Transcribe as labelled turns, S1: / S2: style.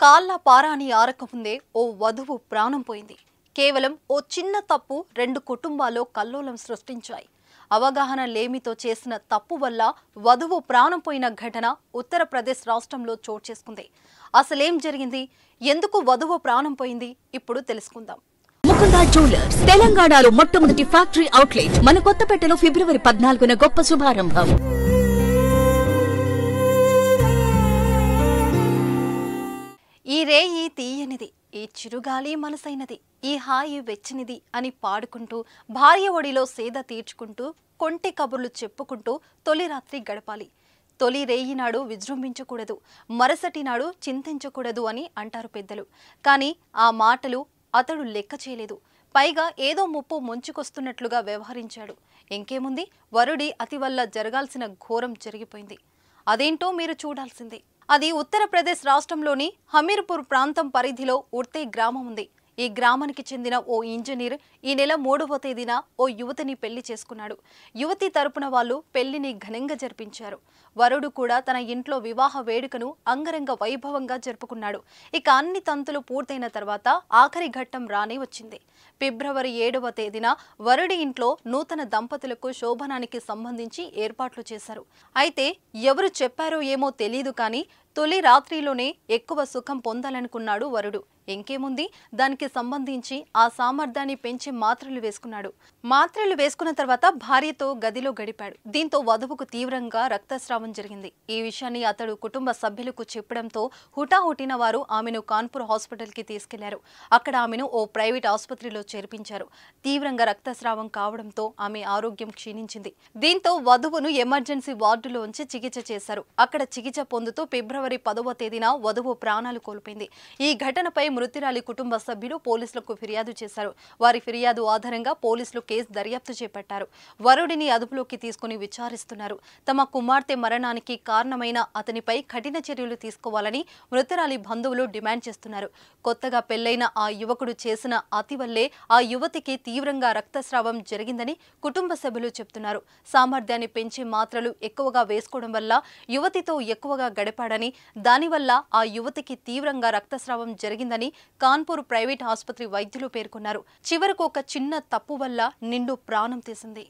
S1: కాళ్ళ పారాని ఆరకముందే ఓ వధువు ప్రాణం పోయింది. కేవలం ఓ చిన్న తప్పు రెండు కుటుంబాల్లో కల్లోలం సృష్టించాయి. అవగాహన లేమితో చేసిన తప్పు వల్ల వధువు ప్రాణం పోయిన ఘటన ఉత్తరప్రదేశ్ రాష్ట్రంలో చోటు చేసుకుంది. అసలేం జరిగింది? ఎందుకు వధువు ప్రాణం పోయింది? ఇప్పుడు తెలుసుకుందాం.
S2: ముకుందా జ్యువెలర్స్ తెలంగాణలో మొట్టమొదటి ఫ్యాక్టరీ అవుట్లెట్ మన కొత్తపేటలో ఫిబ్రవరి 14న గొప్ప శుభారంభం.
S1: ఈ రేయి తీయనిది, ఈ చిరుగాలి మనసైనది, ఈ హాయి వెచ్చనిది అని పాడుకుంటూ భార్య ఒడిలో సేద తీర్చుకుంటూ కొంటి కబుర్లు చెప్పుకుంటూ తొలి రాత్రి గడపాలి. తొలి రేయి నాడు విజృంభించకూడదు, మరుసటి నాడు చింతించకూడదు అని అంటారు పెద్దలు. కానీ ఆ మాటలు అతడు లెక్క చేయలేదు. పైగా ఏదో ముప్పు ముంచుకొస్తున్నట్లుగా వ్యవహరించాడు. ఇంకేముంది, వరుడి అతి వల్ల జరగాల్సిన ఘోరం జరిగిపోయింది. అదేంటో మీరు చూడాల్సిందే. అది ఉత్తరప్రదేశ్ రాష్ట్రంలోని హమీర్పూర్ ప్రాంతం పరిధిలో ఉర్తే గ్రామం ఉంది. ఈ గ్రామానికి చెందిన ఓ ఇంజనీర్ ఈ నెల 3వ తేదీన ఓ యువతిని పెళ్లి చేసుకున్నాడు. యువతి తరపున వాళ్ళు పెళ్లిని ఘనంగా జరిపించారు. వరుడు కూడా తన ఇంట్లో వివాహ వేడుకను అంగరంగ వైభవంగా జరుపుకున్నాడు. ఇక అన్ని తంతులు పూర్తయిన తర్వాత ఆఖరి ఘట్టం రానే వచ్చింది. ఫిబ్రవరి 7వ తేదీన వరుడి ఇంట్లో నూతన దంపతులకు శోభనానికి సంబంధించి ఏర్పాట్లు చేశారు. అయితే ఎవరు చెప్పారో ఏమో తెలీదు, కానీ తొలి రాత్రిలోనే ఎక్కువ సుఖం పొందాలనుకున్నాడు వరుడు. ఇంకేముంది, దానికి సంబంధించి ఆ సామర్థ్యాన్ని పెంచి మాత్రలు వేసుకున్నాడు. మాత్రలు వేసుకున్న తర్వాత భార్యతో గదిలో గడిపాడు. దీంతో వధువుకు తీవ్రంగా రక్తస్రావం జరిగింది. ఈ విషయాన్ని అతడు కుటుంబ సభ్యులకు చెప్పడంతో హుటాహుటిన వారు ఆమెను కాన్పూర్ హాస్పిటల్కి తీసుకెళ్లారు. అక్కడ ఆమెను ఓ ప్రైవేట్ ఆసుపత్రిలో చేర్పించారు. తీవ్రంగా రక్తస్రావం కావడంతో ఆమె ఆరోగ్యం క్షీణించింది. దీంతో వధువును ఎమర్జెన్సీ వార్డులో ఉంచి చికిత్స చేశారు. అక్కడ చికిత్స పొందుతూ ఫిబ్రవరి 10వ తేదీన వధువు ప్రాణాలు కోల్పోయింది. ఈ ఘటనపై మృతురాలి కుటుంబ సభ్యులు పోలీసులకు ఫిర్యాదు చేశారు. వారి ఫిర్యాదు ఆధారంగా పోలీసులు కేసు దర్యాప్తు చేపట్టారు. వరుడిని అదుపులోకి తీసుకుని విచారిస్తున్నారు. తమ కుమార్తె మరణానికి కారణమైన అతనిపై కఠిన చర్యలు తీసుకోవాలని మృతురాలి బంధువులు డిమాండ్ చేస్తున్నారు. కొత్తగా పెళ్లైన ఆ యువకుడు చేసిన అతి వల్లే ఆ యువతికి తీవ్రంగా రక్తస్రావం జరిగిందని కుటుంబ సభ్యులు చెబుతున్నారు. సామర్థ్యాన్ని పెంచి మాత్రలు ఎక్కువగా వేసుకోవడం వల్ల యువతితో ఎక్కువగా గడిపాడని, దానివల్ల ఆ యువతికి తీవ్రంగా రక్తస్రావం జరిగిందని కాన్పూర్ ప్రైవేట్ ఆసుపత్రి వైద్యులు పేర్కొన్నారు. చివరకు ఒక చిన్న తప్పు వల్ల నిండు ప్రాణం తీసింది.